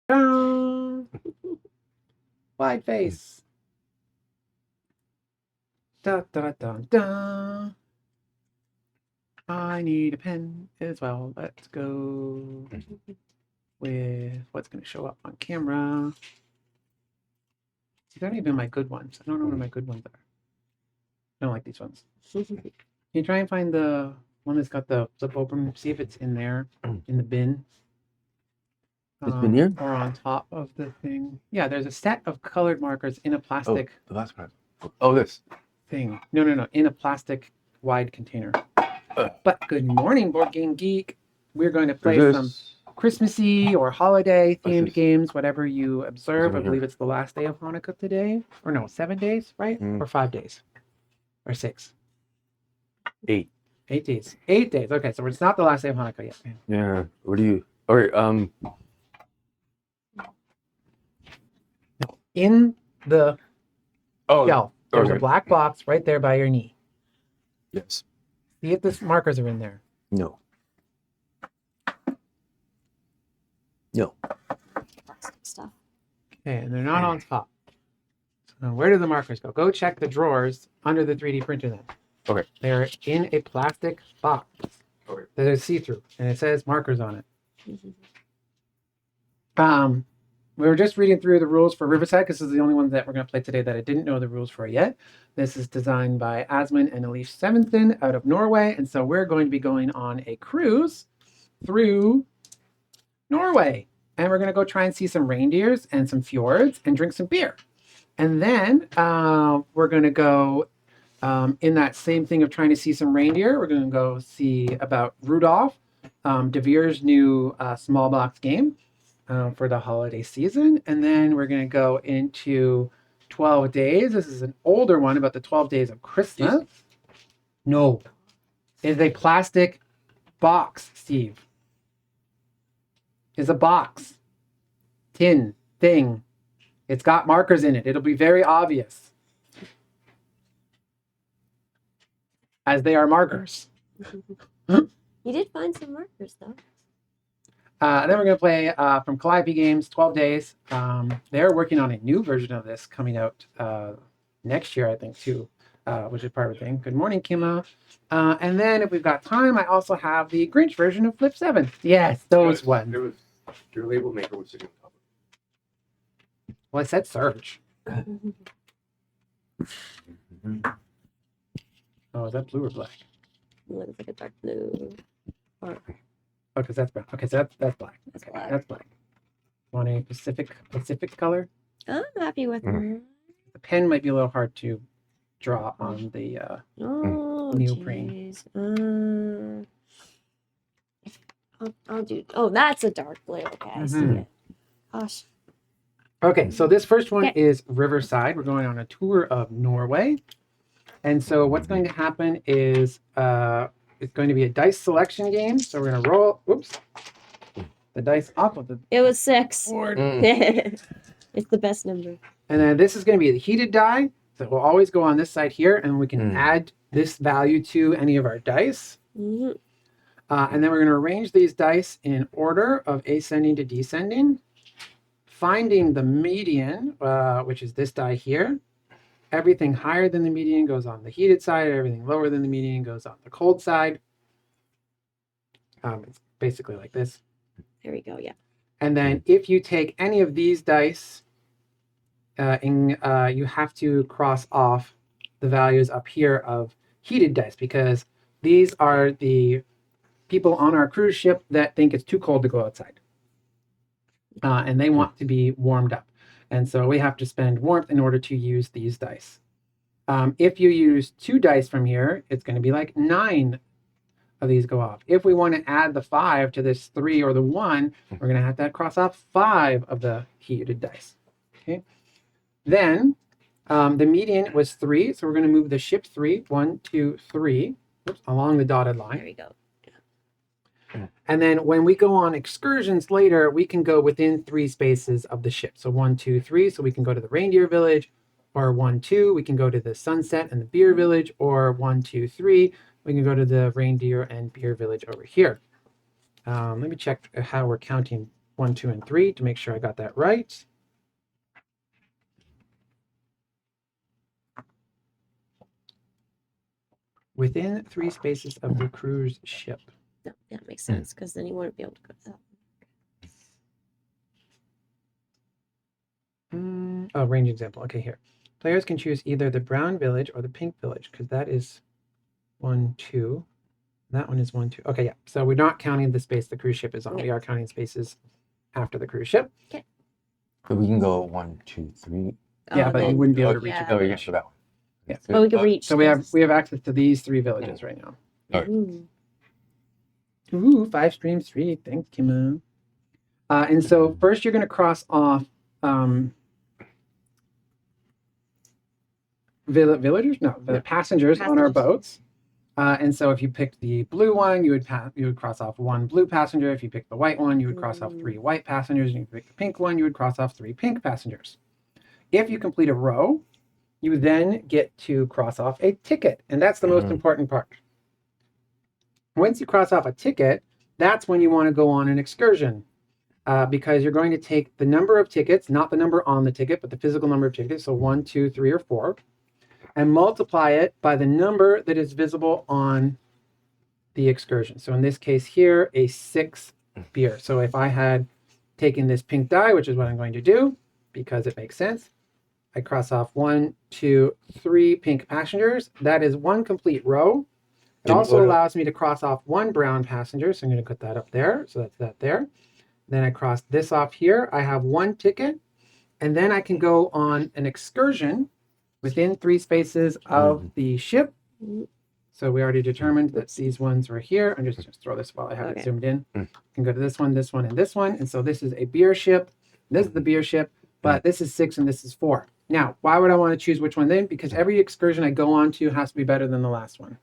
Dun. Wide face. Da da da da. I need a pen as well. Let's go with what's going to show up on camera. These aren't even my good ones. I don't know where my good ones are. I don't like these ones. Can you try and find the one that's got the flip open? See if it's in there, in the bin. This bin here? Or on top of the thing. Yeah, there's a set of colored markers in a plastic. Oh, the last part. Oh, this. Thing. No. In a plastic wide container. But good morning, Board Game Geek. We're going to play some Christmassy or holiday themed games, whatever you observe. I believe it's the last day of Hanukkah today. Or no, 7 days, right? Or 5 days? Or 6? 8. 8 days. 8 days. Okay, so it's not the last day of Hanukkah yet. Yeah. What do you... All right, In the shelf, there's okay. a black box right there by your knee. Yes. See if the markers are in there. No. No. Stuff. Okay, and they're not on top. So where do the markers go? Go check the drawers under the 3D printer then. Okay. They're in a plastic box. Okay. That is see-through, and it says markers on it. We were just reading through the rules for Riverside because this is the only one that we're going to play today that I didn't know the rules for yet. This is designed by Asmund and Elise Sevenson out of Norway, and so we're going to be going on a cruise through Norway, and we're going to go try and see some reindeers and some fjords and drink some beer. And then we're going to go in that same thing of trying to see some reindeer. We're going to go see about Rudolph, De Vere's new small box game. For the holiday season. And then we're going to go into 12 days. This is an older one about the 12 days of Christmas. No. It's a plastic box, Steve. It's a box. Tin thing. It's got markers in it. It'll be very obvious. As they are markers. You did find some markers, though. Then we're going to play from Calliope Games, 12 Days. They're working on a new version of this coming out next year, I think, too, which is part of the thing. Good morning, Kimma. And then if we've got time, I also have the Grinch version of Flip 7. Yes, those ones. Your label maker was sitting on top of it. Well, I said search. Oh, is that blue or black? Looks like a dark blue. Or Oh, because that's brown. Okay, so that's black. Okay, that's black. Want a Pacific color? I'm happy with them. The pen might be a little hard to draw on the neoprene. I'll do. Oh, that's a dark blue. Okay, I see it. Gosh. Okay, so this first one is Riverside. We're going on a tour of Norway. And so what's going to happen is it's going to be a dice selection game. So we're going to roll, the dice off of the It was 6. board. It's the best number. And then this is going to be the heated die. So it will always go on this side here, and we can add this value to any of our dice. And then we're going to arrange these dice in order of ascending to descending, finding the median, which is this die here. Everything higher than the median goes on the heated side. Everything lower than the median goes on the cold side. It's basically like this. There we go, yeah. And then if you take any of these dice, you have to cross off the values up here of heated dice because these are the people on our cruise ship that think it's too cold to go outside. And they want to be warmed up. And so we have to spend warmth in order to use these dice. If you use 2 dice from here, it's going to be like 9 of these go off. If we want to add the 5 to this 3 or the 1, we're going to have to cross off 5 of the heated dice. Okay. Then the median was 3, so we're going to move the ship 3, 1, 2, 3, along the dotted line. There we go. And then when we go on excursions later, we can go within 3 spaces of the ship. So 1, 2, 3. So we can go to the reindeer village, or 1, 2. We can go to the sunset and the beer village, or 1, 2, 3. We can go to the reindeer and beer village over here. Let me check how we're counting 1, 2, and 3 to make sure I got that right. Within 3 spaces of the cruise ship. No, that makes sense because then you wouldn't be able to go to that. Oh, range example. Okay, here. Players can choose either the brown village or the pink village because that is 1, 2. That one is 1, 2. Okay, yeah. So we're not counting the space the cruise ship is on. Yeah. We are counting spaces after the cruise ship. But we can go 1, 2, 3. Yeah, but you wouldn't be able to Oh, reach yeah. it. Oh, we can show that one. Yeah. But we can reach. So we have access to these 3 villages right now. Alright. Ooh. 5 stream street. Thanks, Kimmo. And so first you're going to cross off villagers? No, the passengers on our boats. And so if you picked the blue one, you would cross off 1 blue passenger. If you picked the white one, you would cross off 3 white passengers. And if you pick the pink one, you would cross off 3 pink passengers. If you complete a row, you then get to cross off a ticket. And that's the most important part. Once you cross off a ticket, that's when you want to go on an excursion. Because you're going to take the number of tickets, not the number on the ticket, but the physical number of tickets. So 1, 2, 3, or 4. And multiply it by the number that is visible on the excursion. So in this case here, a 6 beer. So if I had taken this pink die, which is what I'm going to do, because it makes sense, I cross off 1, 2, 3 pink passengers. That is 1 complete row. It also allows me to cross off 1 brown passenger. So I'm going to put that up there. So that's that there. Then I cross this off here. I have 1 ticket. And then I can go on an excursion within 3 spaces of the ship. So we already determined that these ones were here. I'm just going to throw this while I have it zoomed in. I can go to this one, and this one. And so this is a beer ship. This is the beer ship, but this is 6 and this is 4. Now, why would I want to choose which one then? Because every excursion I go on to has to be better than the last one.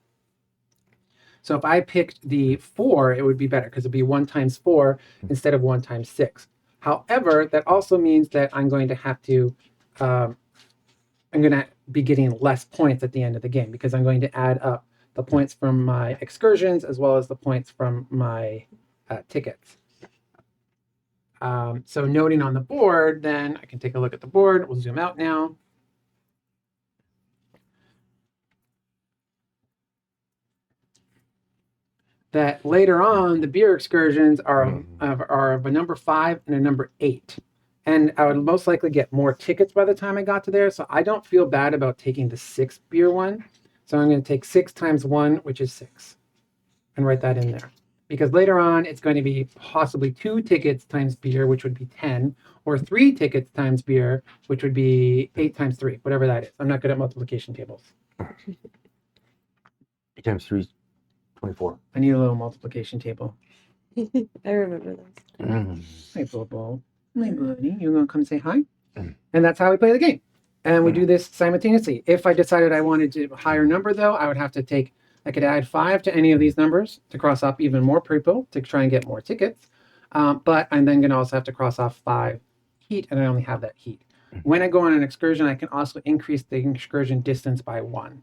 So if I picked the 4, it would be better because it'd be 1 times 4 instead of 1 times 6. However, that also means that I'm going to have to I'm going to be getting less points at the end of the game because I'm going to add up the points from my excursions as well as the points from my tickets. So noting on the board, then I can take a look at the board. We'll zoom out now. That later on, the beer excursions are of a number 5 and a number 8. And I would most likely get more tickets by the time I got to there. So I don't feel bad about taking the 6 beer one. So I'm going to take 6 times 1, which is 6. And write that in there. Because later on, it's going to be possibly 2 tickets times beer, which would be 10. Or 3 tickets times beer, which would be 8 times 3, whatever that is. I'm not good at multiplication tables. 8 times 3 is 24. I need a little multiplication table. I remember those. Hi, Bobo. Hi, buddy. You gonna come say hi? And that's how we play the game. And we do this simultaneously. If I decided I wanted a higher number, though, I would have to take, I could add 5 to any of these numbers to cross off even more people to try and get more tickets. But I'm then going to also have to cross off 5 heat, and I only have that heat. When I go on an excursion, I can also increase the excursion distance by 1.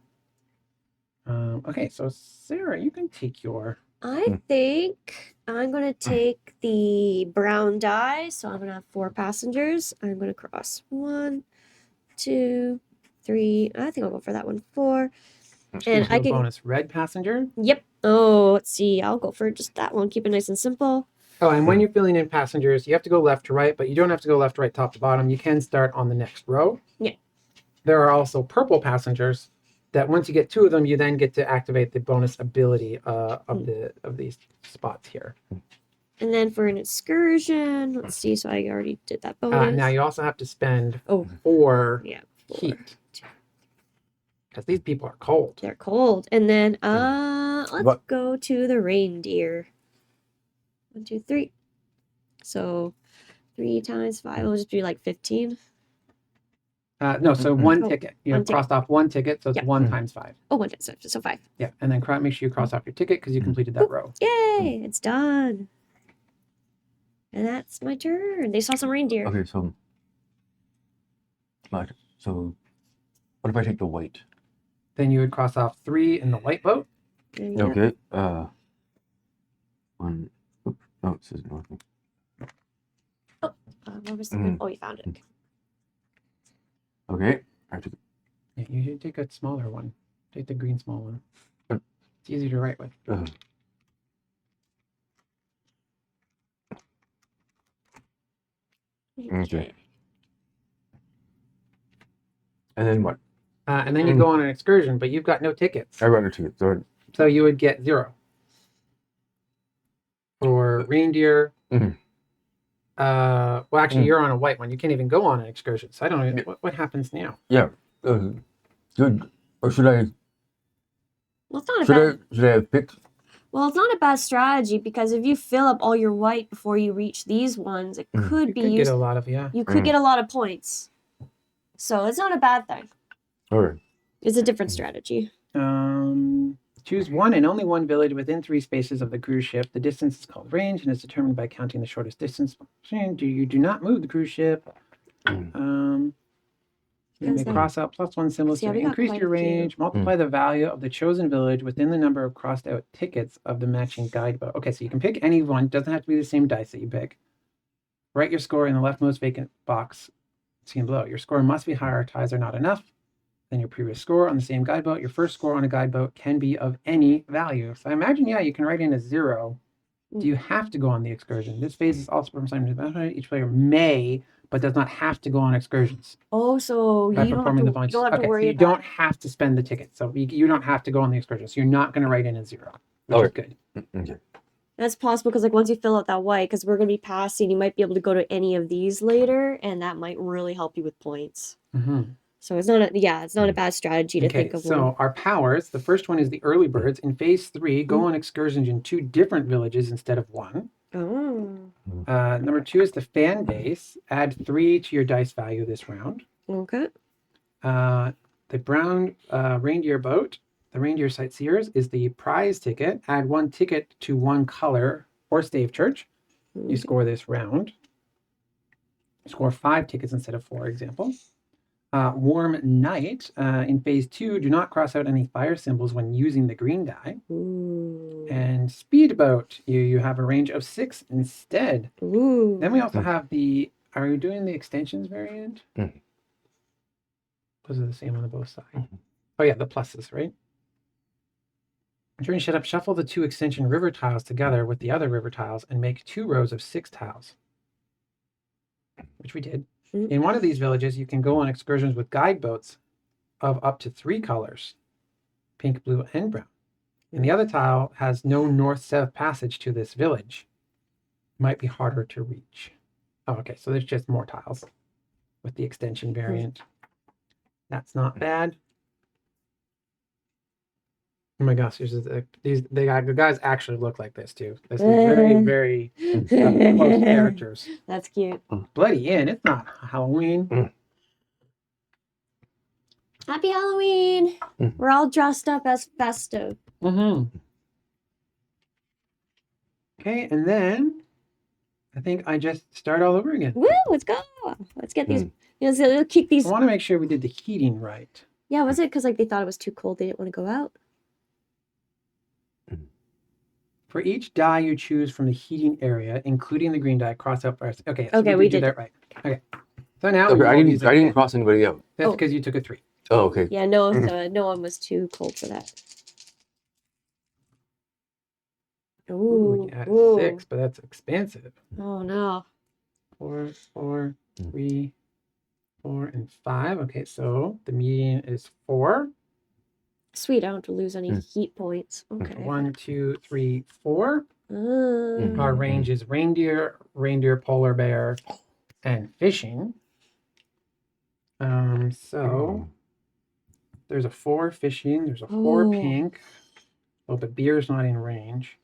Okay, so Sarah, you can take your... I think I'm going to take the brown die. So I'm going to have 4 passengers. I'm going to cross 1, 2, 3. I think I'll go for that one. 4. And I can... bonus red passenger. Yep. Oh, let's see. I'll go for just that one. Keep it nice and simple. Oh, and when you're filling in passengers, you have to go left to right, but you don't have to go left to right, top to bottom. You can start on the next row. Yeah. There are also purple passengers that once you get 2 of them, you then get to activate the bonus ability of these spots here. And then for an excursion, let's see. So I already did that bonus. Now you also have to spend 4 4. heat. Because these people are cold. They're cold. And then let's go to the reindeer. 1, 2, 3. So 3 times 5 will just be like 15. No, so 1 ticket. You have 1 ticket. crossed off 1 ticket, so it's Yeah. 1 times 5. Oh, 1 times 5. So 5. Yeah, and then make sure you cross off your ticket because you completed that row. Yay! It's done. And that's my turn. They saw some reindeer. Okay, so what if I take the white? Then you would cross off 3 in the white boat. Yeah. Okay. 1. Oh, it says north. Where was the Mm. Oh, you found it. Okay. I have to. Yeah, you should take a smaller one. Take the green small one. Uh. It's easy to write with. Okay. And then what? And then you go on an excursion, but you've got no tickets. I got no tickets. So So you would get 0 for reindeer. Mhm. Well, actually, you're on a white one. You can't even go on an excursion. So I don't know Yeah. what happens now. yeah. Good. Or should I? Well, it's not a bad. Should I have picked? Well, it's not a bad strategy because if you fill up all your white before you reach these ones, it could You be could used. get a lot of You could get a lot of points. So it's not a bad thing. All right. It's a different strategy. Choose one and only one village within 3 spaces of the cruise ship. The distance is called range and is determined by counting the shortest distance. You do not move the cruise ship. You may cross out +1 symbols See, to we got increase quite your a few. range. Multiply the value of the chosen village within the number of crossed out tickets of the matching guidebook. Okay, so you can pick any one. Doesn't have to be the same dice that you pick. Write your score in the leftmost vacant box seen below. Your score must be higher. Ties are not enough than your previous score on the same guidebook. Your first score on a guidebook can be of any value. So I imagine, yeah, you can write in a 0. Do you have to go on the excursion? This phase is also performed by each player may, but does not have to go on excursions. Oh, so By you don't have performing to, the you functions. don't have to Okay, so worry you about don't have to spend the ticket. So you don't have to go on the excursion. So you're not going to write in a 0, which is good. Okay. That's possible because like once you fill out that white, because we're going to be passing, you might be able to go to any of these later, and that might really help you with points. So it's not a bad strategy to think of. So our powers, the first one is the early birds. In phase 3, go on excursions in 2 different villages instead of 1. Oh, Number 2 is the fan base. Add 3 to your dice value this round. okay. The brown reindeer boat, the reindeer sightseers, is the prize ticket. Add 1 ticket to 1 color or stave church. You score this round. Score 5 tickets instead of 4, example. Warm night. In phase 2, do not cross out any fire symbols when using the green die. Ooh. And speedboat, you have a range of 6 instead. Ooh. Then we also have the, are you doing the extensions variant? Those are the same on both sides. Oh yeah, the pluses, right? During setup, shuffle the 2 extension river tiles together with the other river tiles and make 2 rows of 6 tiles, which we did. In one of these villages, you can go on excursions with guide boats of up to 3 colors, pink, blue, and brown. And the other tile has no north-south passage to this village. Might be harder to reach. Oh, okay, so there's just more tiles with the extension variant. That's not bad. Oh my gosh, the guys actually look like this too. This is very, very close characters. That's cute. Bloody Inn, it's not Halloween. Happy Halloween! We're all dressed up as festive. Okay, and then I think I just start all over again. Woo! Let's go. Let's get these. Let's keep these. I want to make sure we did the heating right. Yeah, was it because like they thought it was too cold? They didn't want to go out. For each die you choose from the heating area, including the green die, cross out bars. Okay, so Okay, we we did did that right. Okay, so now Okay, I didn't cross anybody out. That's because you took a 3. Oh, okay. Yeah, no, no one was too cold for that. Ooh, Ooh, yeah, ooh. 6, but that's expensive. Oh no. 4, 3, 4, and 5. Okay, so the median is 4. Sweet, I don't have to lose any heat points. Okay. 1, 2, 3, 4. Uh, Our range is reindeer, polar bear, and fishing. So there's a 4 fishing, there's a 4 pink. Oh, but beer's not in range.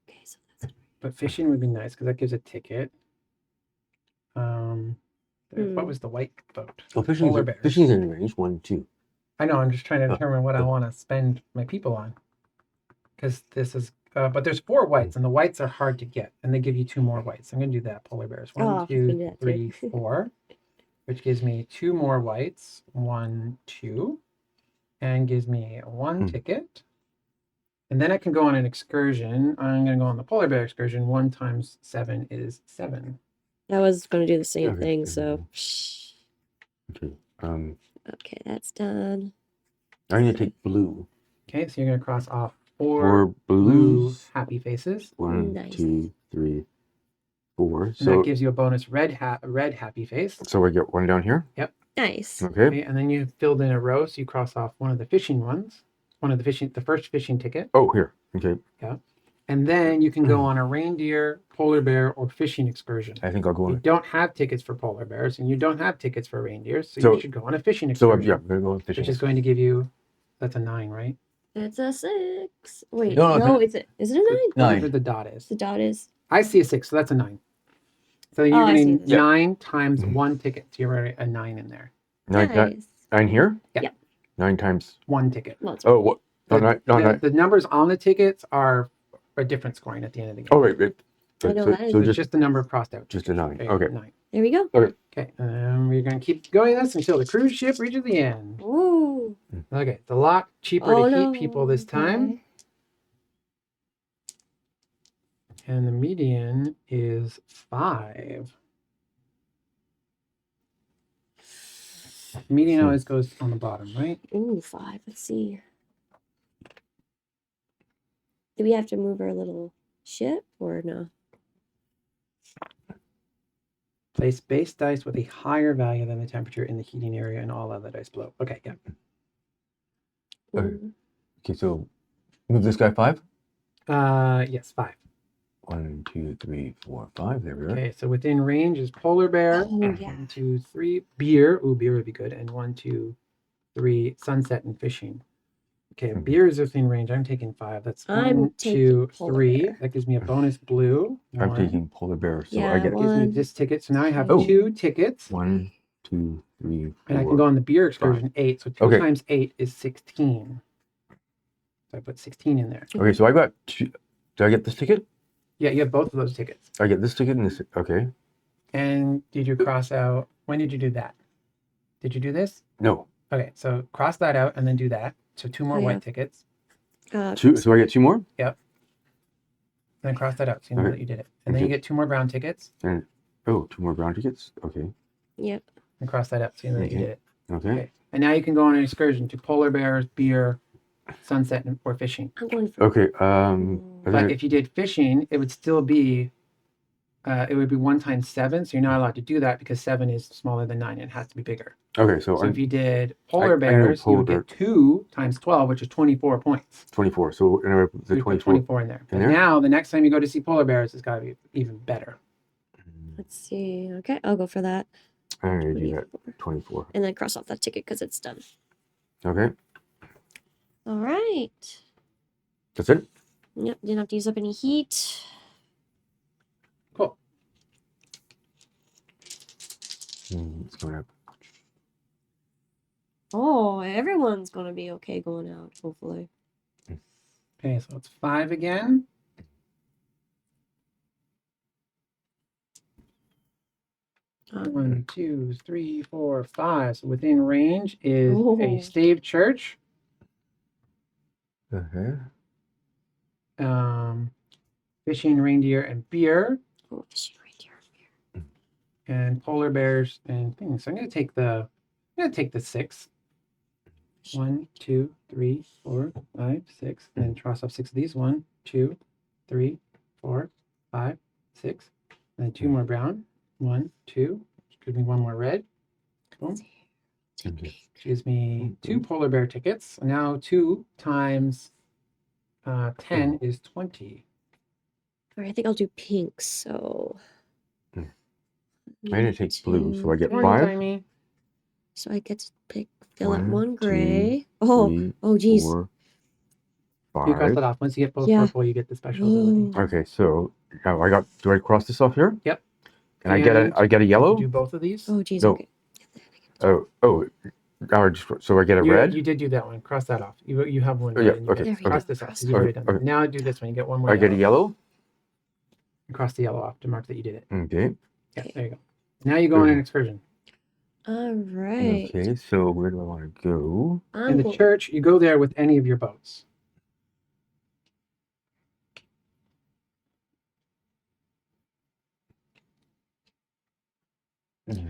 Okay, so that's But fishing would be nice because that gives a ticket. What was the white boat? Well, Polar bears. fishing's in range 1, 2. I know, I'm just trying to determine what I want to spend my people on. Because this is, but there's 4 whites, and the whites are hard to get, and they give you 2 more whites. I'm going to do that, polar bears. 1, 2, 3, 4, which gives me 2 more whites. 1, 2, and gives me 1 ticket. And then I can go on an excursion. I'm going to go on the polar bear excursion. 1 times 7 is 7. I was going to do the same Okay. thing, so. Okay. Okay, that's done. I need to take blue. Okay, so you're going to cross off Four four blue blues. happy faces. One, Nice. 2, 3, 4. And So that gives you a bonus red happy face. so I get one down here. Nice. Okay. Okay, and then you filled in a row, so you cross off one of the fishing ones, the first fishing ticket. Oh, here. Okay. And then you can go on a reindeer, polar bear, or fishing excursion. I think I'll go You on. don't have tickets for polar bears, and you don't have tickets for reindeers, so So- you should go on a fishing So excursion. I'm gonna go on fishing. which is going to give you, that's a 9, right? It's a 6. Wait, No, no, it's is it a 9? Whatever the dot is. The dot is. I see a 6, so that's a 9. So you're I see getting this. 9 times 1 ticket. So you're already a 9 in there. Nice. 9 here. Yeah. 9 times. 1 ticket. Well, it's Oh, what? No, The, no, no. the numbers on the tickets are a different scoring at the end of the game. Oh, wait. I know So, that is- so So just just the number crossed out. just a 9. Okay, Okay. 9. There we go. Okay, we're going to keep going this until the cruise ship reaches the end. Ooh. Okay, it's a lot cheaper Oh, to no. heat people this time. Okay. And the median is 5. Median always goes on the bottom, right? Ooh, 5. Let's see. Do we have to move our little ship or no? Place base dice with a higher value than the temperature in the heating area and all other dice below. Okay, yeah. Okay. Ooh. Okay, so move this guy 5. Yes, 5. 1, 2, 3, 4, 5. There we are. Okay, so within range is polar bear. Oh, yeah. 1, 2, 3. Beer. Ooh, beer would be good. And 1, 2, 3. Sunset and fishing. Okay, Mhm. beer is within range. I'm taking 5. That's I'm 1, taking 2, polar 3. bear. That gives me a bonus blue. I'm One. taking polar bear, so Yeah, I get Gives me one. this ticket. So now I have Oh. 2 tickets. 1, 2, 3, 4. And I can go on the beer excursion 8. So 2 Okay. times 8 is 16. So I put 16 in there. Okay, so I got 2. Do I get this ticket? Yeah, you have both of those tickets. I get this ticket and this. Okay. And did you cross out? When did you do that? Did you do this? No. Okay, so cross that out and then do that. So 2 more Oh, yeah. white tickets. 2. So I get 2 more. And then cross that out so you know Okay. that you did it. And then you Okay. get 2 more brown tickets. Oh, 2 more brown tickets. Okay. Yep. And cross that out so you know that you Okay. did it. Okay. Okay. And now you can go on an excursion to polar bears, beer, sunset, or fishing. I'm going for. Okay. I But think if you did fishing, it would still be, it would be 1 times 7. So you're not allowed to do that because 7 is smaller than 9 and it has to be bigger. okay. So So I'm if you did I polar know bears, you polar would get 2 times 12, which is 24 points. 24. So anyway, So the you put 24. 24 in there. But there? now, the next time you go to see polar bears, it's got to be even better. Let's see. Okay, I'll go for that. I'm gonna do that. 24. 24. And then cross off that ticket because it's done. Okay. All right. That's it. Yep, didn't have to use up any heat. Cool. It's going up. Oh, everyone's gonna be okay going out, hopefully. Okay, so it's 5 again. Um, 1, 2, 3, 4, 5. So within range is a Oh. stave church, Okay. fishing, reindeer, and beer, oh, fishing reindeer. and polar bears and things. So I'm gonna take the 6. 1, 2, 3, 4, 5, 6, and then cross off 6 of these. 1, 2, 3, 4, 5, 6, and then 2 more brown. 1, 2. Gives me 1 more red. Boom. Okay. Gives me 2 polar bear tickets. So now 2 times 10 is 20. All right, I think I'll do pink. So. I need to take blue, so I get Morning, 5. Timey. So I get to fill out 1, one 2, gray. Oh, 3, oh, geez. 4, You cross 5. that off. Once you get both Yeah. purple, you get the special ability. Oh. Okay, so now I got. Do I cross this off here? Yep. And I get And a Do yellow. both of these. Oh, geez. No. Okay. Oh. Now I just, so I get a You, red. you did do that one. Cross that off. You have one. Oh, yeah, red and you okay, get- There we Cross go. this off. Cross 'cause you've already it. done that. Okay. Now I do this one. You get one more. I get a yellow. You cross the yellow off to mark that you did it. Okay. Yeah, Okay. there you go. Now you go on an excursion. All right. Okay. So where do I want to go? In the church, you go there with any of your boats. Okay.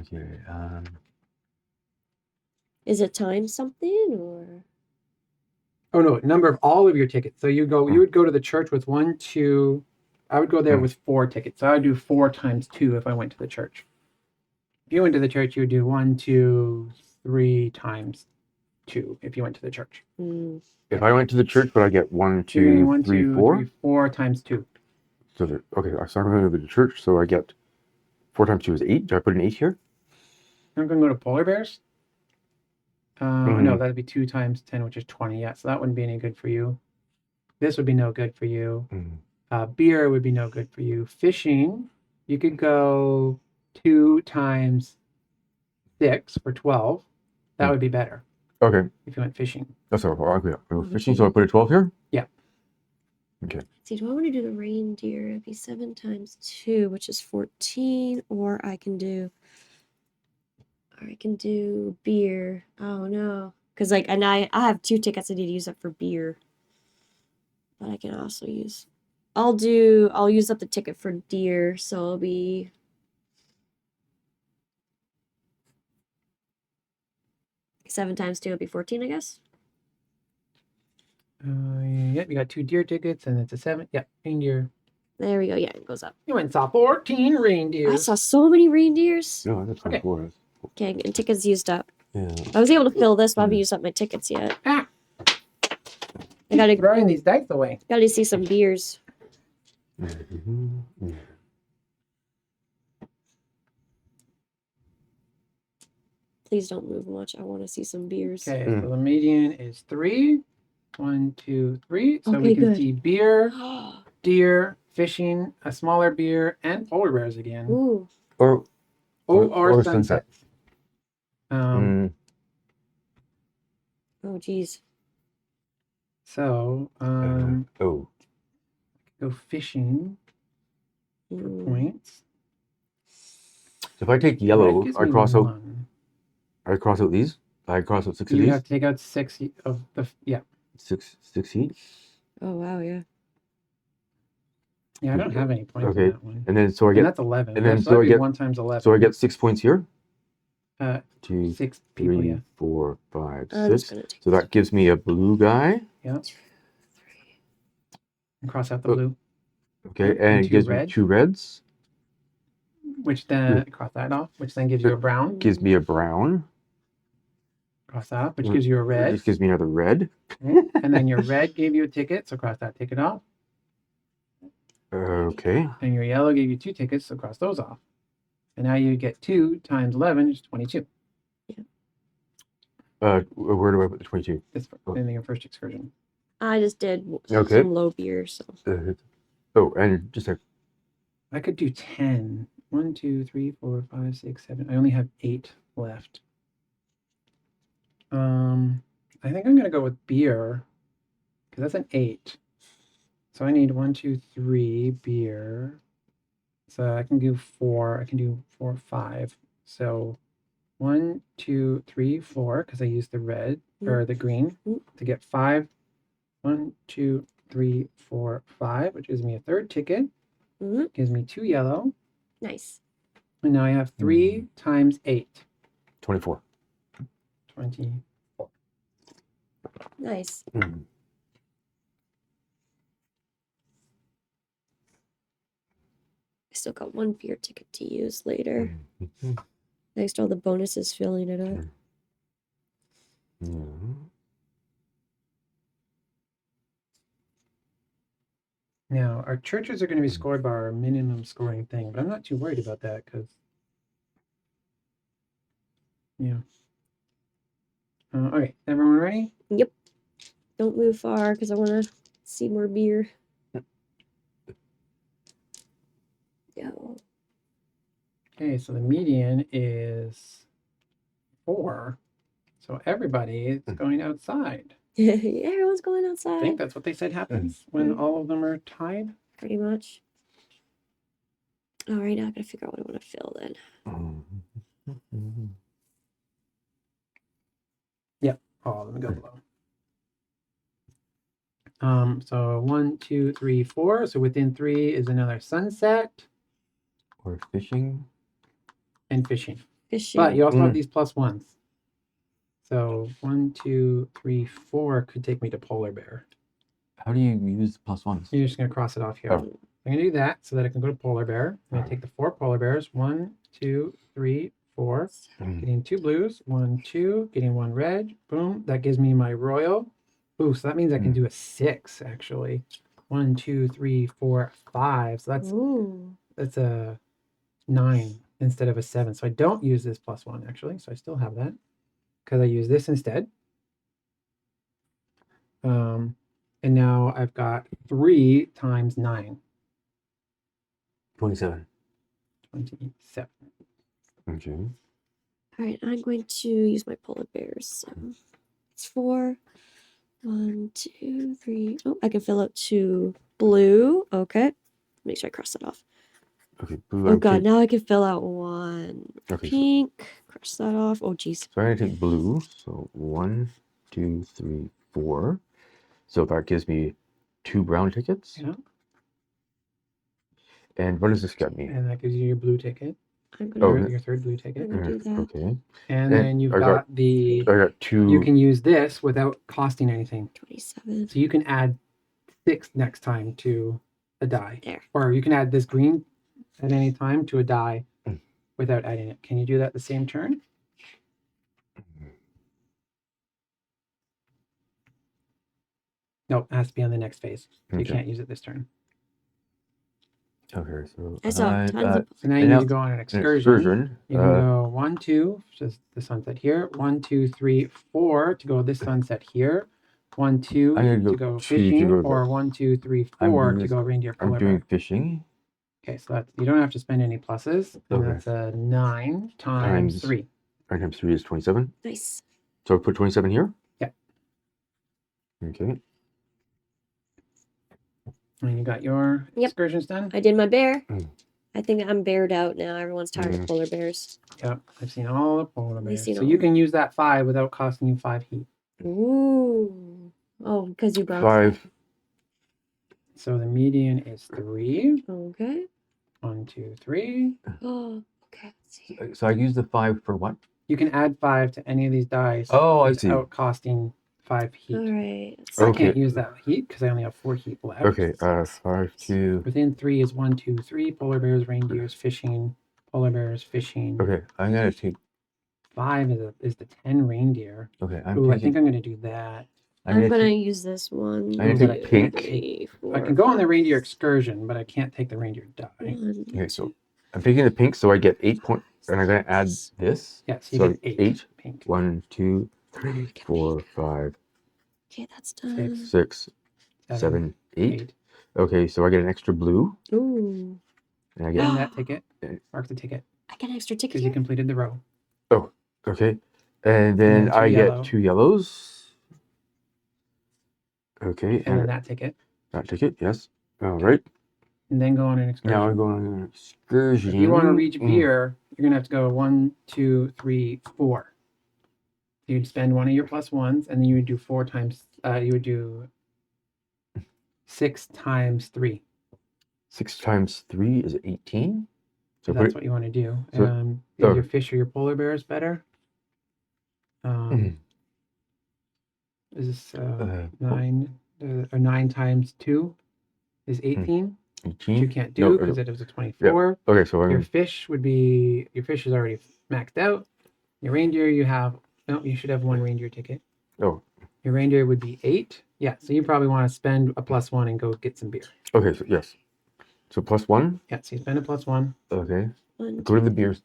Is it time something or? Oh no, number of all of your tickets. So you would go to the church with 1, 2. I would go there with 4 tickets. So I would do 4 times 2 if I went to the church. If you went to the church, you would do 1, 2, 3 times 2 if you went to the church. If I went to the church, would I get 1, 2, 3, 4? 4 times 2. So okay, so I'm going to the church, so I get 4 times 2 is 8. Do I put an 8 here? I'm going to go to polar bears. No, that'd be 2 times 10, which is 20. Yeah, so that wouldn't be any good for you. This would be no good for you. Beer would be no good for you. Fishing, you could go 2 times 6 for 12. That would be better. Okay. If you went fishing. That's all. Okay. Fishing, so I put a 12 here? Yeah. Okay. See, do I want to do the reindeer? It'd be 7 times 2, which is 14, or I can do beer. Oh no. Because and I have 2 tickets I need to use up for beer. But I can also use I'll use up the ticket for deer, so it'll be seven times 2 will be 14, I guess. Yep, you got 2 deer tickets and it's a 7. Yep, reindeer. There we go. Yeah, it goes up. You went and saw 14 reindeers. I saw so many reindeers. No, that's 24. Okay, and tickets used up. Yeah. I was able to fill this, but I haven't used up my tickets yet. Ah, I gotta throwing these dice away. Gotta see some beers. Please don't move much. I want to see some beers. Okay, so the median is 3. 1, 2, 3. So Okay, we can good. see beer, deer, fishing, a smaller beer, and polar bears again. Ooh. Or sunsets. Sunset. Oh, geez. So, Oh. go fishing for points. So if I take yellow, Red gives I me cross out. 1. I cross out these. I cross out 6 of You these. have to take out 6 of the yeah. 6 each. Oh, wow, yeah. Yeah, I don't have any points Okay. on that one. And then so I And get. that's 11. and then so so I that'd be get- 1 times 11. So I get 6 points here. 2, 2, 6 people. 3, Yeah. 4, 5, I'm just 6. gonna take So that gives me a blue guy. Yeah. 2, 3. And cross out the Oh. blue, Okay, Yep, and and it gives 2 red. me 2 reds. which then cross that off, which then gives you a brown. Gives me a brown. Cross that off, which gives you a It red. just gives me another red. Okay. And then your red gave you a ticket, so cross that ticket off. Okay. And your yellow gave you 2 tickets, so cross those off. And now you get 2 times 11 is 22. Where do I put the 22? This in your first excursion. I just did Okay. some low beer, so. Oh, and just a. I could do 10. 1, 2, 3, 4, 5, 6, 7. I only have 8 left. I think I'm gonna go with beer because that's an 8. So I need 1, 2, 3 beer. So I can do 4. I can do 4, 5. So 1, 2, 3, 4 because I used the red or the green to get 5. 1, 2, 3, 4, 5, which gives me a 3rd ticket. Gives me 2 yellow. Nice. And now I have 3 times 8. 24. 24. Nice. I still got 1 beer ticket to use later. Thanks to all the bonuses filling it up. Now, our churches are going to be scored by our minimum scoring thing, but I'm not too worried about that because, yeah. Okay, everyone ready? Yep. Don't move far because I want to see more beer. Go. Okay, so the median is 4. So everybody is going outside. Everyone's going I outside. think that's what they said happens when all of them are tied. Pretty much. All right, now I gotta figure out what I want to fill then. Yep, all of them go below. So 1, 2, 3, 4. So within 3 is another sunset. Or fishing. and fishing. Fishing. But you also have Mm. these plus ones. So 1, 2, 3, 4 could take me to polar bear. How do you use plus ones? You're just going to cross it off here. Oh. I'm going to do that so that I can go to polar bear. I'm going to take the 4 polar bears. 1, 2, 3, 4. Mm. Getting 2 blues. 1, 2. Getting 1 red. Boom. That gives me my royal. Ooh, so that means I can do a 6 actually. 1, 2, 3, 4, 5. So Ooh. that's a 9 instead of a 7. So I don't use this plus 1 actually. So I still have that because I use this instead. And now I've got 3 times 9. 27. 27. Okay. All right, I'm going to use my polar bears. So it's 4. 1, 2, 3. Oh, I can fill out 2 blue. Okay. Make sure I cross that off. Okay. Blue. Oh god, now I can fill out 1 Okay, pink. Cross that off. Oh jeez. So I'm gonna take blue. So 1, 2, 3, 4. So that gives me 2 brown tickets. Yeah. And what does this get me? And that gives you your blue ticket. I'm gonna, Okay. Your 3rd blue ticket. I'm gonna do that. Okay. And then you've I got the. I got 2. You can use this without costing anything. 27. So you can add 6 next time to a die. There. Or you can add this green at any time to a die Mm. without adding it. Can you do that the same turn? Nope, it has to be on the next phase. So you Okay. can't use it this turn. Okay. So I saw tons of. So now And you now- need to go on an an excursion. You can go 1, 2, just the sunset here. 1, 2, 3, 4 to go this sunset here. 1, 2 I'm gonna to go go 2 to fishing, go or there. 1, 2, 3, I'm 4 doing to this- go reindeer I'm polar doing bear. fishing. Okay, so that's, you don't have to spend any pluses, and Okay. that's a 9 times Times- 3. 9 times 3 is 27. Nice. So I put 27 here? Yeah. Okay. And you got your Yep. excursions done? I did my bear. Mm. I think I'm bared out now. Everyone's tired of Mm. polar bears. Yep, I've seen all the polar I've bears. seen So all you of them. can use that 5 without costing you 5 heat. Ooh. Oh, because you brought 5. So the median is 3. Okay. 1, 2, 3. Oh, okay. Let's see. So I use the 5 for what? You can add 5 to any of these dice Oh, I see. without costing 5 heat. All right. I Okay. can't use that heat because I only have 4 heat left. Okay. 5, 2. Within 3 is 1, 2, 3. Polar bears, reindeers, fishing. Polar bears, fishing. Okay. I'm gonna take. 5 is the 10 reindeer. Okay. I'm Ooh, I taking. think I'm going to do that. I'm gonna take- use this one. I'm gonna take two, pink. 3, 4, I can go on the 5. reindeer excursion, but I can't take the reindeer die. 1, Okay. So I'm taking the pink, so I get 8 points, and I'm gonna add this. Yes, you So get 8. 8. Pink. 1, 2, 3, 4, 5, Okay, that's done. 6, 7, 8. 8. Okay. So I get an extra blue, Ooh. and I get. And that ticket. Mark the ticket I get an extra ticket because you here. completed the row. Okay. And then then 2 I yellow. get 2 yellows. Okay. And then And that ticket. that ticket. Yes. All right. And then go on an excursion. Now I'm going on an excursion. If you want to reach Mm. beer, you're gonna have to go 1, 2, 3, 4. You'd spend one of your plus ones, and then you would do 4 times. You would do 6 times 3. 6 times 3 is 18. So So that's put, what you want to do. so- Is so- your fish or your polar bears better? Mhm. Is this uh, 9 or 9 times 2 is 18? Which 18. you can't No, do because it was a 24. Okay, so Your I'm fish would be your fish is already maxed out. Your reindeer you have you should have 1 reindeer ticket. Oh. Your reindeer would be 8. Yeah, so you probably want to spend a plus 1 and go get some beer. okay. So yes. So +1. Yeah, so you spend a plus 1. Okay. 1, Go to the beers.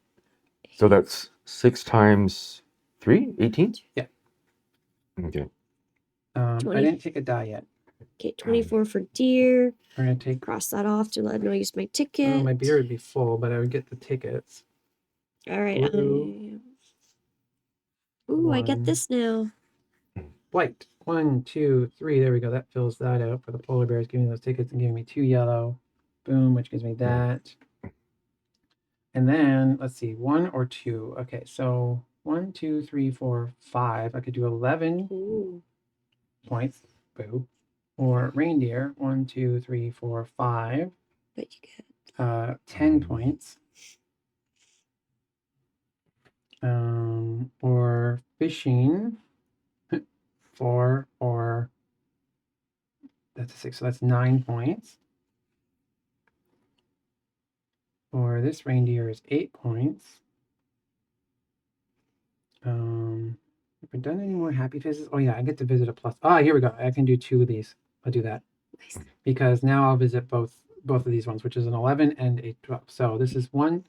So that's 6 times 3, 18. Yeah. Okay. I 20. didn't take a die yet. Okay, 24 for deer. We're gonna take. Cross that off to let it know I used my ticket. Oh, my beer would be full, but I would get the tickets. All right. Blue. Ooh, I get 1. this now. White. 1, 2, 3. There we go. That fills that out for the polar bears. Giving me those tickets and giving me 2 yellow. Boom, which gives me that. And then let's see, 1 or 2. Okay, so 1, 2, 3, 4, 5. I could do 11 Ooh. points. Boo. Or reindeer. 1, 2, 3, 4, 5. But you get 10 points. Or fishing. 4 or that's a 6, so that's 9 points. Or this reindeer is 8 points. Have I done any more happy faces? Oh yeah, I get to visit a plus. Ah, here we go. I can do 2 of these. I'll do that Nice. because now I'll visit both of these ones, which is an 11 and a 12. So this is 1,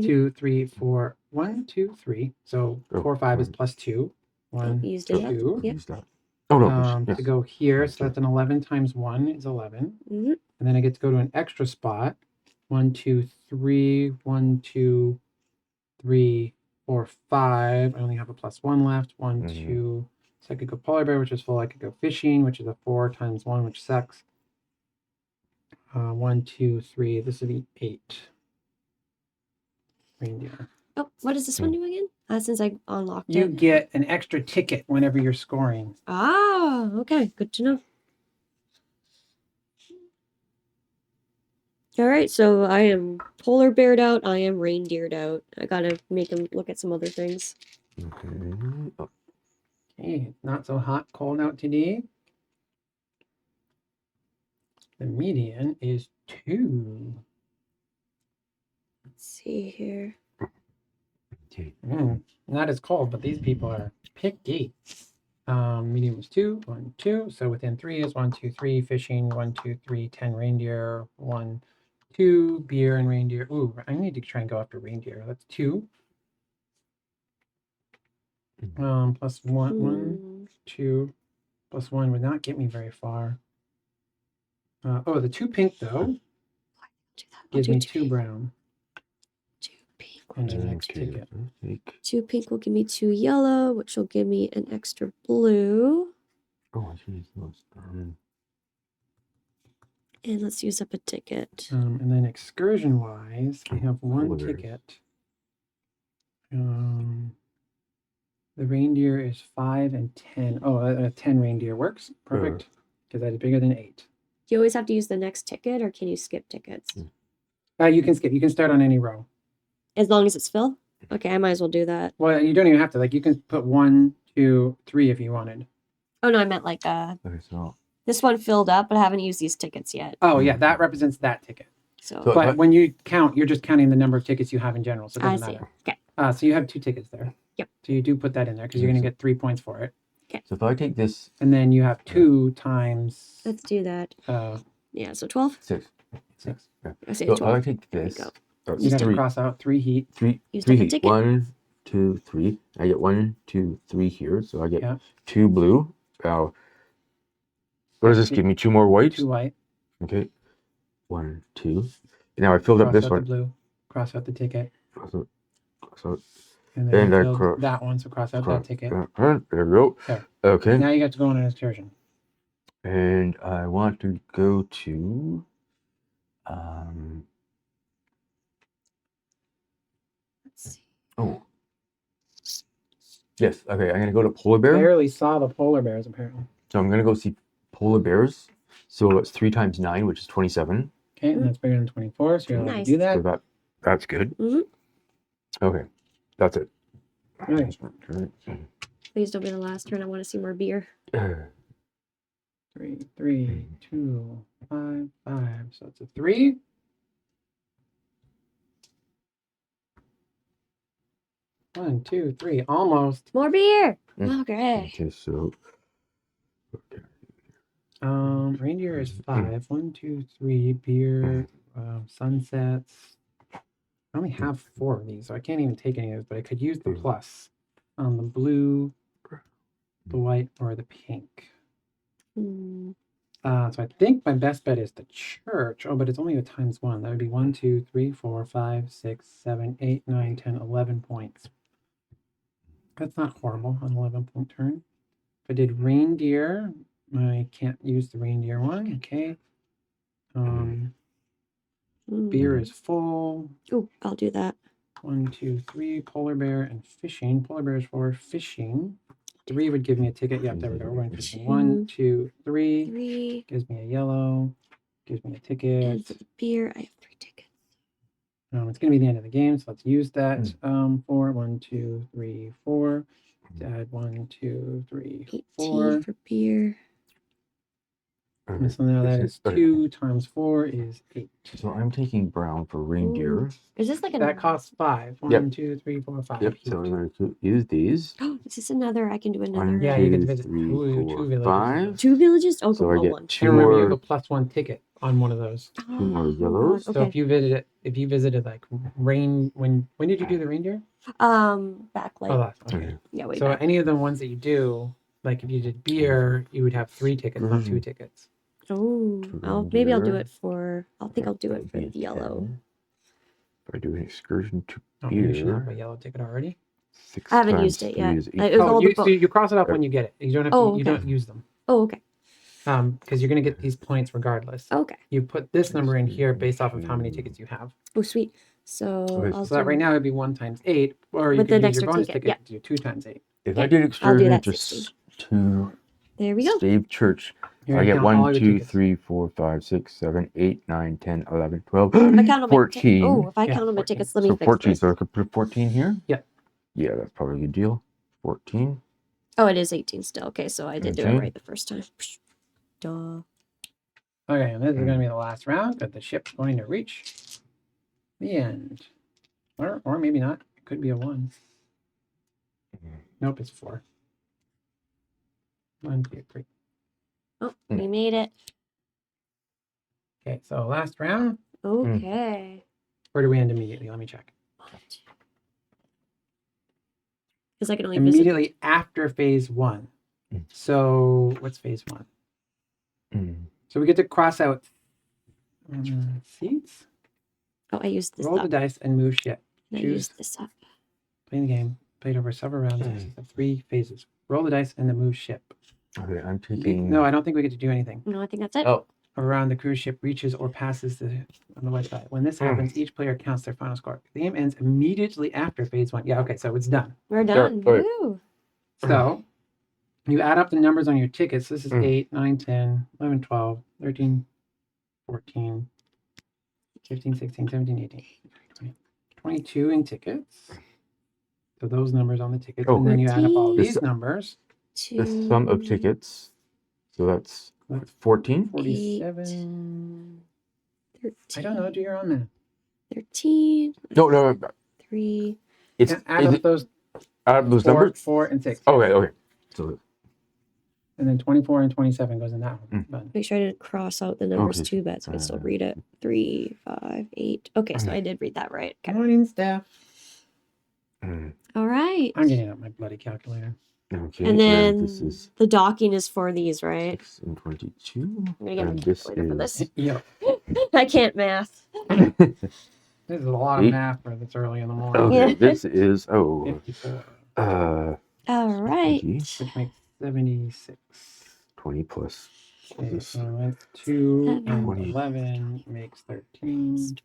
2, 3, 4. 1, 2, 3. So Oh, 4, 5 is one. plus 2. 1, used So, it. 2. Yep. use that. Oh no. To Yes. go here, so Okay. that's an 11 times 1 is 11. Mhm. And then I get to go to an extra spot. 1, 2, 3. 1, 2, 3, 4, 5. I only have a plus 1 left. 1, Mhm. 2. So I could go polar bear, which is full. I could go fishing, which is a 4 times 1, which sucks. 1, 2, 3. This would be 8. Reindeer. Oh, what does this one do again? Since I unlocked You it. get an extra ticket whenever you're scoring. Ah, okay. Good to know. All right, so I am polar beared out. I am reindeered out. I gotta make him look at some other things. Okay. Oh, Okay, not so hot, cold out today. The median is 2. Let's see here. okay. Not as cold, but these people are picky. Medium is 2, 1, 2. So within 3 is 1, 2, 3. Fishing, 1, 2, 3. 10 reindeer, 1, 2. Beer and reindeer. Ooh, I need to try and go after reindeer. That's 2. Plus 1, 1, 2. Plus 1 would not get me very far. Oh, the 2 pink though Do that. I'll gives do me two 2 pink. brown 2 pink. and the next Okay, ticket. so take. 2 pink will give me 2 yellow, which will give me an extra blue. Oh, I should use those. And let's use up a ticket. And then excursion wise, I have 1 Polar bears. ticket. The reindeer is 5 and 10. Oh, 10 reindeer works. Perfect. Because that is bigger than 8. Do you always have to use the next ticket, or can you skip tickets? You can skip. You can start on any row. As long as it's full? Okay, I might as well do that. Well, you don't even have to. Like, you can put 1, 2, 3 if you wanted. Oh, no, I meant like Okay, so. this one filled up, but I haven't used these tickets yet. Oh, yeah, that represents that ticket. So, So- But when you count, you're just counting the number of tickets you have in general. So it I doesn't see. matter. Okay. So you have 2 tickets there. Yep. So you do put that in there because you're going to get 3 points for it. So if I take this And then you have 2 times Let's do that. Yeah, so 12? 6. 6. I say So if 12. I take There you this. go. You got to 3. cross out 3 heat. 3. Used 3 up a heat. ticket. 1, 2, 3. I get 1, 2, 3 here. So I get Yeah. 2 blue. Now, what does this give me? 2 more whites? 2 white. Okay. 1, 2. Now I filled up Cross this out one. the blue. Cross out the ticket. So And then And you I filled that one. So cross out that ticket. there we go. There. Okay. Now you get to go on an excursion. And I want to go to Let's see. oh. Yes, okay, I'm gonna go to polar bear. Barely saw the polar bears apparently. So I'm gonna go see polar bears. So it's 3 times 9, which is 27. Okay, and that's bigger than 24, so you're allowed to Nice. do that. So that's good. Mhm. Okay. That's it. Nice. Please don't be the last turn. I want to see more beer. 3, 3, 2, 5, 5. So it's a 3. One, 2, 3. Almost. More beer! Mm. Okay. Okay, so okay. Reindeer is 5. 1, 2, 3. Beer. Sunsets. I only have 4 of these, so I can't even take any of those, but I could use the plus on the blue, the white, or the pink. Hmm. So I think my best bet is the church. Oh, but it's only a times 1. That would be 1, 2, 3, 4, 5, 6, 7, 8, 9, 10, 11 points. That's not horrible on 11-point turn. If I did reindeer, I can't use the reindeer one. Okay. Beer is full. Oh, I'll do that. 1, 2, 3. Polar bear and fishing. Polar bear is for fishing. 3 would give me a ticket. Yep, there we go. We're going fishing. 1, 2, 3. 3. Gives me a yellow. Gives me a And ticket. for the beer, I have 3 tickets. It's going to be the end of the game, so let's use that. 4, 1, 2, 3, 4. Add 1, 2, 3, 18 4. for beer. And so now that is 2 times 4 is 8. So I'm taking brown for reindeer. Is this like a That costs 5. 1, 2, 3, 4, 5. Yep. So I'm going to use these. Is this another? I can do another. One, Yeah, you can two, visit three, two four, villages. 5. 2 villages? Oh, So go I on get one. 2 And remember, you more. have a +1 ticket on one of those. Two more Oh, God, yellows. So Okay. if you visited like rain, when did you do the reindeer? Back like Oh, last. Okay. Okay. yeah, way So back. any of the ones that you do, like if you did beer, you would have 3 tickets, not 2 tickets. Oh, Two maybe I'll do reindeer. it for. I think I'll do That it would for be a the yellow. 10. If I do an excursion to Oh, you should have a beer, yellow ticket already. 6 I haven't times used it 3 yet. is It was all the so you cross it off when you get it. You don't have to. Oh, You okay. don't use them. Oh, okay. Because you're gonna get these points regardless. Okay. You put this number in here based off of how many tickets you have. Oh, sweet. So Okay, I'll So that do right now would be 1 times 8, or you With could the use your extra bonus ticket, ticket to do 2 times 8. If Okay, I did I'll do excursion that to 16. to There we go. Stave Church, You're I gonna get count all 1, your 2, tickets. 3, 4, 5, 6, 7, 8, 9, 10, 11, 12, If I count on my 14. if I Yeah, count on my 14. tickets, let me So fix 14. this. So I could put 14 here? Yeah. Yeah, that's probably a good deal. 14. Oh, it is 18 still. Okay, so I did do it Okay. right the first time. Duh. Okay, and this is going to be the last round, but the ship's going to reach the end. Or maybe not. It could be a 1. Nope, it's 4. 1, 2, 3. Oh, we made it. Okay, so last round. Okay. Where do we end immediately? Let me check. Because I can only visit. Immediately after phase 1. Mm. So what's phase 1? Mm. So we get to cross out seats, Oh, I used this roll up. the dice, and move ship. I choose- used this up. Play the game. Played over several rounds. Mm. Of 3 phases. Roll the dice and then move ship. Okay, I'm taking. No, I don't think we get to do anything. No, I think that's it. Oh, Around the cruise ship reaches or passes on the west side. When this happens, each player counts their final score. The game ends immediately after phase 1. Yeah, okay, so it's done. We're done. okay. Woo. So you add up the numbers on your tickets. This is Mm. 8, 9, 10, 11, 12, 13, 14, 15, 16, 17, 18, 20, 22 in tickets. So those numbers on the tickets. Oh, and then you add up all 14. these numbers. the sum of tickets. So that's 14. 47. 13. I don't know. Do your own math. 13. No. 3. It's Add is up it those out of those 4, numbers. 4, and 6. Okay. So And then 24 and 27 goes in that one. Mm. But Make sure I didn't cross out the numbers Okay, too bad, so I can still read it. 3, 5, 8. Okay, so I did read that right. Okay. morning, Steph. All right. I'm getting out my bloody calculator. Okay. And then this is the docking is for these, right? 6 and 22. I'm gonna get my And this calculator for is this. Yeah. I can't math. This is a lot of math for this early in the morning. Okay. Yeah. This is 54, All right. 20, which makes 76. 20 plus. Okay, This so that's 2 and 20. 11 makes 13.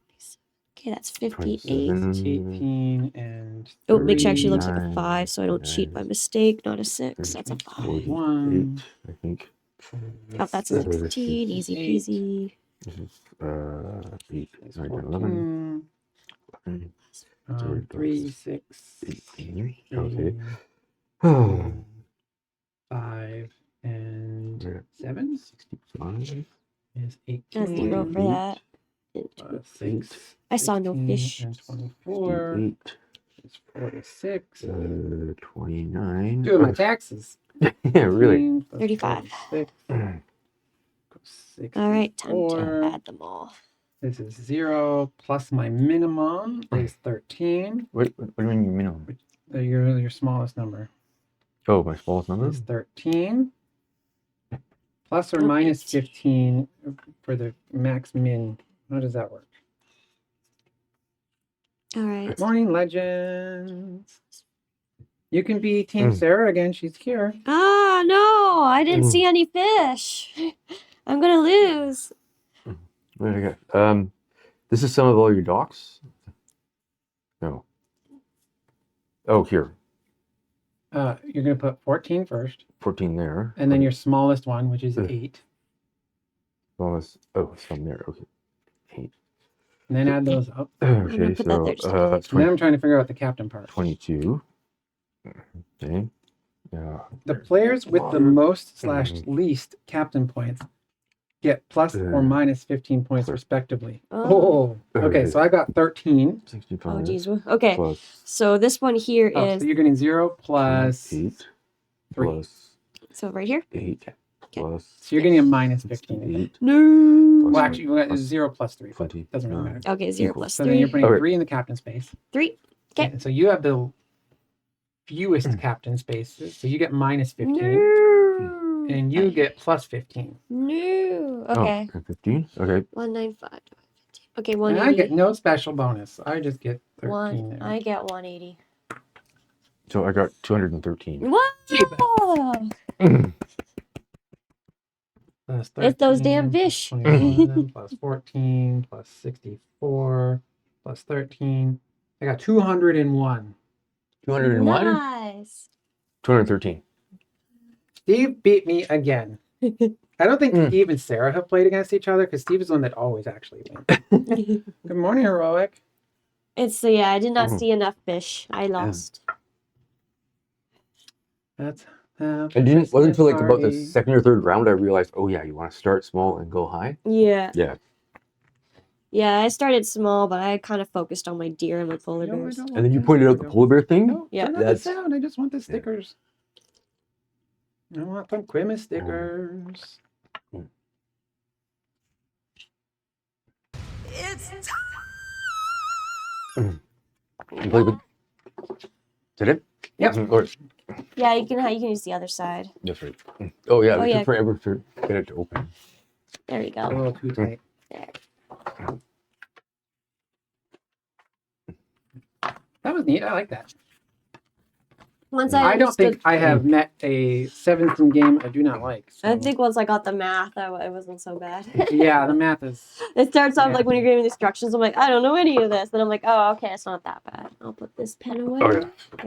Okay, that's 58. 27. 18 and Oh, make sure it actually looks like a 39, 5 so I don't cheat by and mistake. Not a 6. That's a 5. 41. 48, I think. Oh, that's a 16. Easy peasy. This is 8, It's 9, 10, 14. 11. 3, 6, 18. 3, Okay. 5, and 7 65. is 18. That's 0 for that. 6. I saw no 16 fish. And 24 8, is 46. 29. Doing my taxes. Yeah, really. 15 plus 35. 46 All right, time to 64. add them all. This is 0 plus my minimum is 13. What do you mean your minimum? Your smallest number Oh, my smallest number? is 13. Plus or Oh, minus 18. 15 for the max min. How does that work? All right. Morning legends. You can be Team Sarah again. She's here. Ah, no, I didn't see any fish. I'm going to lose. What did I get? This is some of all your docks? No. Oh, here. You're going to put 14 first, 14 there. and then your smallest one, which is 8. Smallest. Oh, it's from there. Okay. 8. And then add those up. Okay, put that there just in so case. And then I'm trying to figure out the captain part. 22. Okay. Yeah. The players with the most slash least captain points get plus or minus 15 points respectively. Oh. Oh, okay. So I got 13. 65. Oh, geez. Okay. Plus So this one here is. Oh, so you're getting 0 plus 8 3. plus So right here. 8 plus So you're getting a minus 15. 8 No. Well, actually, you got plus 0 plus 3. But 20. doesn't really matter. Okay, 0 Equals. plus So then you're 3. putting Okay. 3 in the captain space. 3. Okay. And so you have the fewest captain spaces. So you get minus 15. No. And you get plus 15. No. Okay. Oh, and 15. Okay. 195. Okay, And I 180. get no special bonus. I just get 13 One. there. I get 180. So I got 213. What? Plus It's those 13, damn plus fish. 21, plus 14, plus 64, plus 13. I got 201. 201? Nice. 213. Steve beat me again. I don't think Steve and Sarah have played against each other because Steve is the one that always actually wins. Good morning, Heroic. It's yeah, I did not see enough fish. I lost. That's And wasn't until like about the second or third round I realized, oh yeah, you want to start small and go high. Yeah. Yeah. Yeah, I started small, but I kind of focused on my deer and my polar bears. And then you pointed out the polar bear thing. No, Yeah. turn on the sound. I just want the stickers. I want some Quimus stickers. It's You play with... Did it? Yep. Or, yeah, you can use the other side. that's right. Oh yeah, Oh, it yeah. took forever to get it to open. There you A go. little too tight. There. That was neat. I like that. Once I don't think understood- I have met a 17 game I do not like. I so- think once I got the math, it wasn't so bad. Yeah, the math is. It starts off Yeah. like when you're giving instructions, I'm like, I don't know any of this. Then I'm like, oh, okay, it's not that bad. I'll put this pen away. Oh yeah.